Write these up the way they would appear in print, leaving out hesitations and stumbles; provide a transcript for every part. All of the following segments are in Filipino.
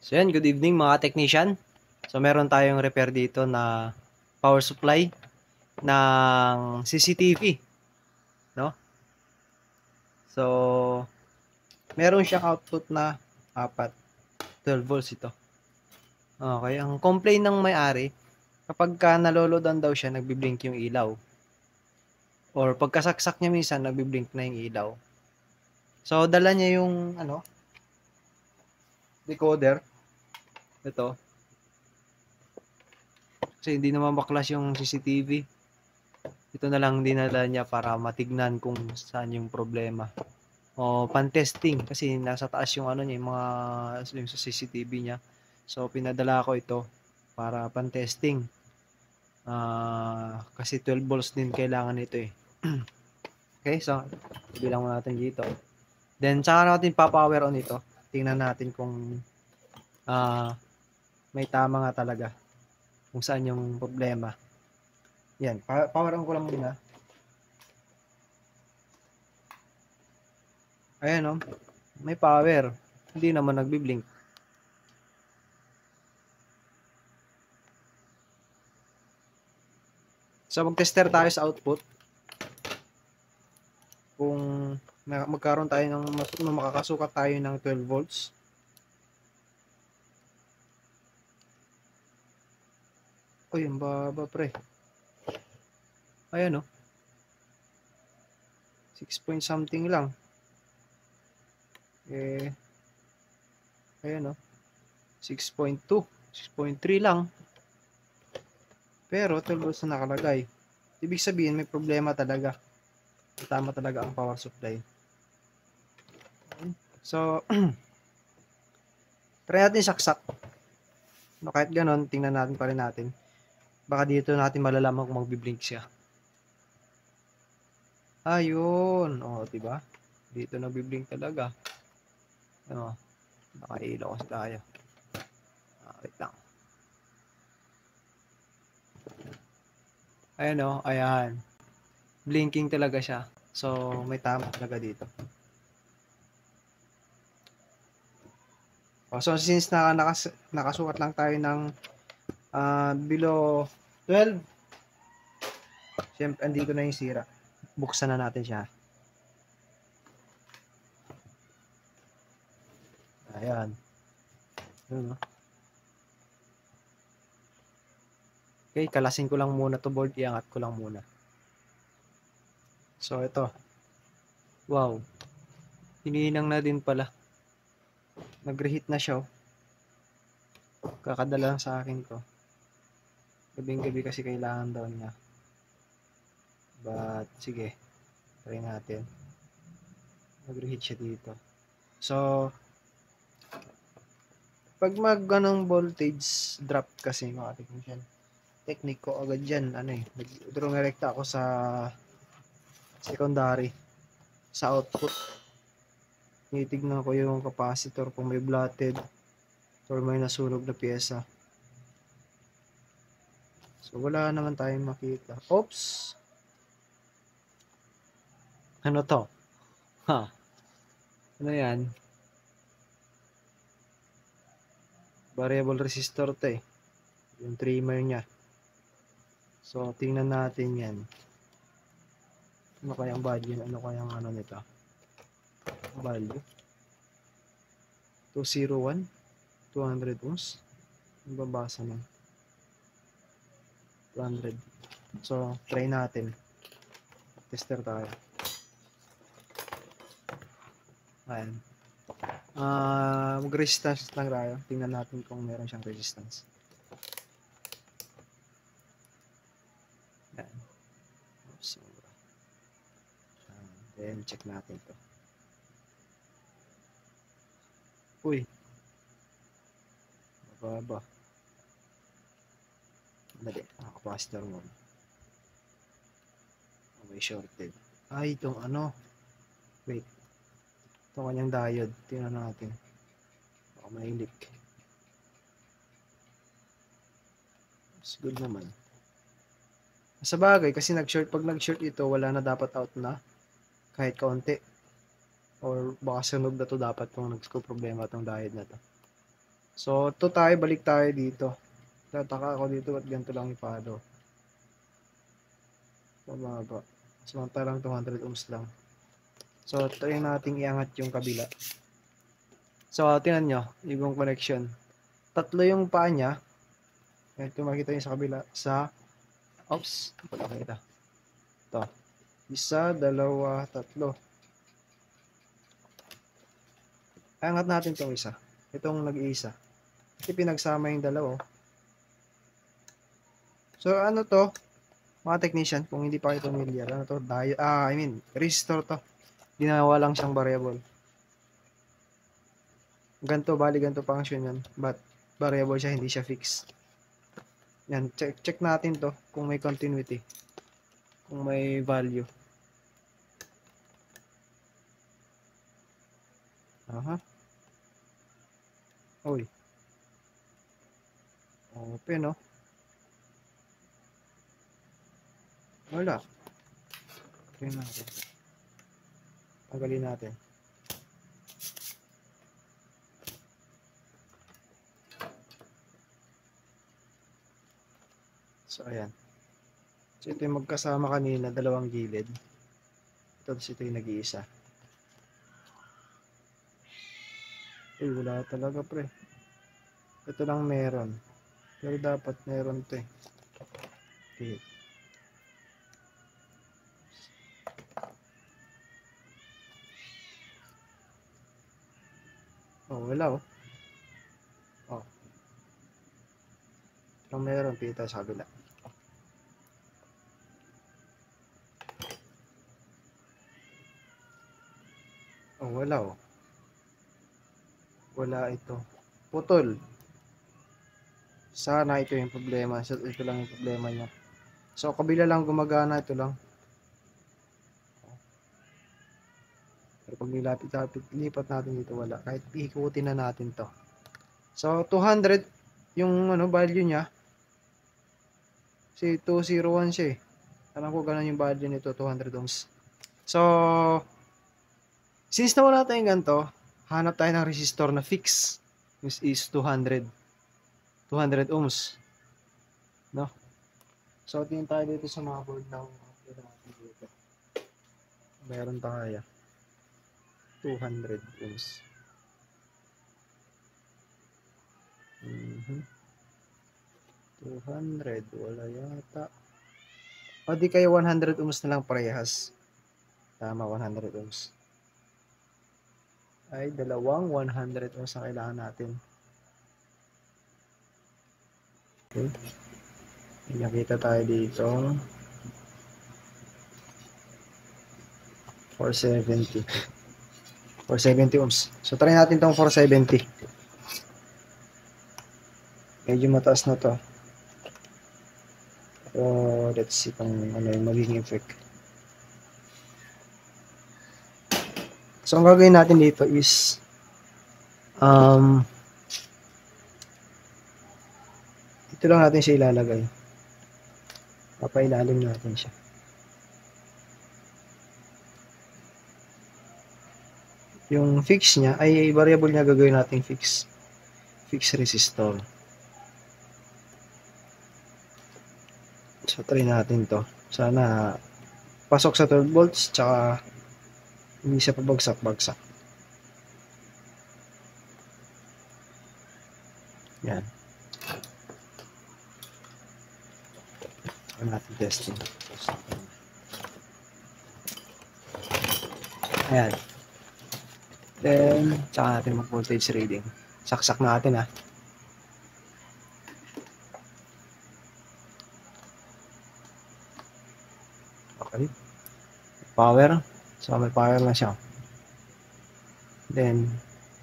So yan, good evening mga technician. So meron tayong repair dito na power supply ng CCTV, no? So meron siyang output na 12 volts ito. Okay, ang complaint ng may-ari, kapag ka naloloadan daw siya, nagbi-blink yung ilaw. Or pagkasaksak niya minsan, nagbi-blink na yung ilaw. So dala niya yung decoder. Ito. Kasi hindi naman baklas yung CCTV. Ito na lang dinala niya para matignan kung saan yung problema. O pan-testing kasi nasa taas yung niya, yung sa CCTV niya. So pinadala ko ito para pan-testing. Kasi 12 volts din kailangan nito eh. Okay, so bilang mo natin dito. Then saka natin pa-power on ito. Tingnan natin kung may tama nga talaga kung saan yung problema. Yan, power on ko lang muna. Ayan may power. Hindi naman nagbi-blink. So mag-tester tayo sa output. Kung magkaroon tayo ng makakasukat tayo ng 12 volts. Uy, ang baba pre. Ayan 6 point something lang. Ayan 6.2, 6.3 lang. Pero 12 volts na nakalagay. Ibig sabihin may problema talaga. Tama talaga ang power supply. So, try natin saksak. Kahit ganon, tingnan natin pa rin natin. Baka dito natin malalaman kung magbi-blink siya. Ayun. Diba? Dito nagbi-blink talaga. Nakailaw kasi tayo. Wait lang. Ayan ayan. Blinking talaga siya. So, may tama talaga dito. So, since nakasukat lang tayo ng below 12, siyempre, andito na yung sira. Buksan na natin siya. Ayan. Okay, kalasin ko lang muna to board. Iangat ko lang muna. So, ito. Wow. Hininang na din pala. Nag-reheat na siya. Kakadala lang sa akin to. Gabing-gabi kasi kailangan daw niya. But, sige. Try natin. Nag-reheat siya dito. So, pag ganong voltage drop kasi mga technician, technique ko agad dyan, dumirekta ako sa secondary, sa output. Tinitignan ko yung capacitor kung may blotted or may nasunog na pyesa. So, wala naman tayong makita. Oops! Ano to? Ano yan? Variable resistor to eh. Yung trimmer niya. So, tingnan natin yan. Ano kayang value? Ano kayang nito? Value? 201? 200 ohms? Ang babasa nun? 200. So, try natin. Tester tayo. Ayan. Mag-resistance lang tayo. Tingnan natin kung meron siyang resistance. Ayan. Oops. Then, check natin ito. Uy. Mababa. Dali. Capacitor mo. May shorted. Ay, itong wait. Itong kanyang diode. Tingnan natin. Baka may leak. It's good naman. Sa bagay, kasi pag nag-short ito, wala na dapat out na. Kahit kaunti. Or baka sunog na to dapat kung nagsko-problema itong diode na to. So, to tayo, balik tayo dito. Tataka ako dito at ganito lang ipalo. Pababa. Samantalang 200 ohms lang. So, try nating iangat yung kabila. So, tingnan nyo, yung connection. Tatlo yung paa niya. Ito makita nyo sa kabila. Oops, wala kita. Ito. Isa, dalawa, tatlo. Angat natin itong isa. Itong nag-iisa. Kasi pinagsama yung dalawa. So, ano to? Mga technician, kung hindi pa kayo familiar, ano to? Resistor to. Ginawa lang siyang variable. Ganto, ganto function yan. But, variable siya, hindi siya fixed. Yan, check natin to kung may continuity. Kung may value. Aha. Uy. Open, no? Wala. Tingnan natin. Tanggalin natin. So, ayan. So, ito yung magkasama kanina, dalawang gilid. Ito yung nag-iisa. Wala talaga, pre. Ito lang meron. Pero dapat meron to eh. Okay. Wala oh. Ito lang meron, pita sa kabila. Wala oh. Wala ito. Putol. Sana ito yung problema. Ito lang yung problema niya. So, kabila lang gumagana. Ito lang. Pero pag lipat natin dito, wala. Kahit ikutin na natin to. So, 200 yung value niya. Kasi 201 siya eh. Alam ko ganun yung value nito, 200 ohms. So, since nawala tayong ganito, hanap tayo ng resistor na fix. Which is 200 ohms. No? So, tingin tayo dito sa mga board ng dito. Meron tayo 200 ohms. 200, wala yata. O di kayo 100 ohms na lang parehas. Tama, 100 ohms. Ay, dalawang 100 ohms na kailangan natin. Okay. Nakita tayo dito. 470. 470 ohms. So, try natin tong 470. Medyo mataas na to. So, let's see kung ano yung magiging effect. So, ang gagawin natin dito is ito lang natin siya ilalagay. Papailalim natin siya. Yung fix niya, ay variable niya gagawin natin fix resistor. So, try natin to. Sana pasok sa 12 volts, tsaka hindi siya pabagsak-bagsak. Yan. Natin testing. Ayan. Then, tsaka natin mag-voltage reading. Saksak natin ha. Okay. Power. So, may power na siya. Then,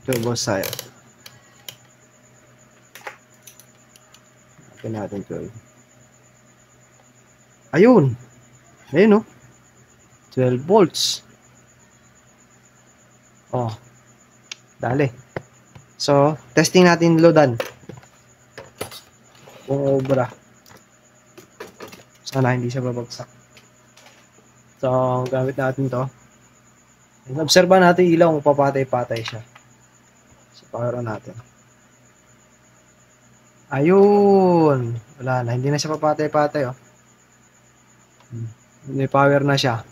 turbo side. Natin 12. Ayun. Ayun, no? 12 volts. Dali. So, testing natin loadan. Kung obra. Sana hindi siya babagsak. So, gamit natin to. Obserba natin ilaw kung papatay-patay siya. So, power on natin. Ayun. Wala na. Hindi na siya papatay-patay, oh. May power na siya.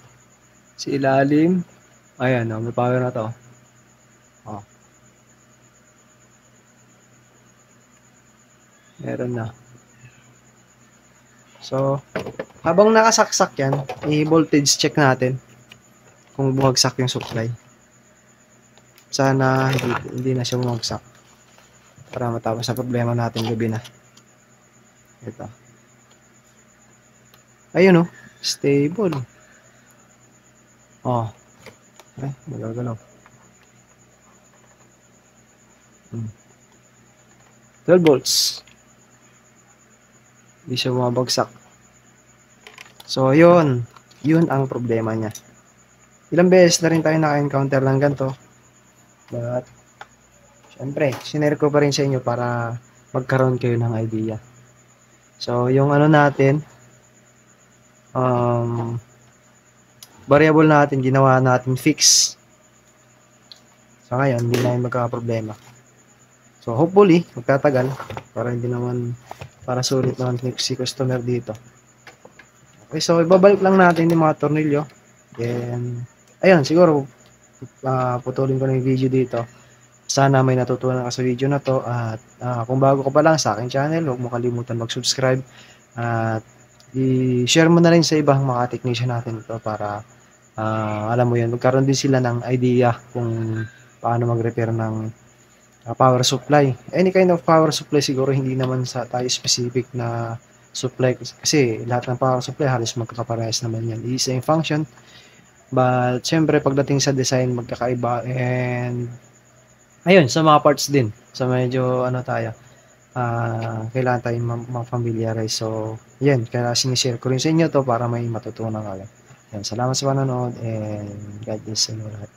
Sa ilalim. Ayan, oh. May power na to. Oh. Meron na. So, habang nakasaksak yan, i-voltage check natin kung bumagsak yung supply. Sana hindi na siya bumagsak para matapos sa problema natin gabi na. Ito. Ayun, oh. Stable. Oh. Ay, magagalaw. 12 volts. Hindi siya bumabagsak. So, yun. Yun ang problema niya. Ilang beses na rin tayo naka-encounter ng ganito. But, syempre, sinare ko pa rin sa inyo para magkaroon kayo ng idea. So, yung ano natin, variable natin, ginawa natin fix. So, ngayon, hindi na yung magkakaproblema. So, hopefully, magtatagal para hindi naman, para sulit naman si customer dito. Okay, so, ibabalik lang natin yung mga tornilyo. Then, ayun, siguro, putulin ko na yung video dito. Sana may natutunan ka sa video na to. At kung bago ka pa lang sa aking channel, huwag mo kalimutan mag-subscribe. At i-share mo na rin sa ibang mga technician natin ito para alam mo yun, magkaroon din sila ng idea kung paano mag-repair ng power supply. Any kind of power supply siguro, hindi naman sa tayo specific na supply kasi lahat ng power supply halos magkakaparehas naman yan. Isa yung function. But syempre pagdating sa design magkakaiba, and ayun sa mga parts din. So medyo ano tayo, kailangan tayong ma-familiarize. So yan, kaya sinishare ko rin sa inyo to para may matutunan kayo. Yan, salamat sa panonood and God bless sa inyo lahat.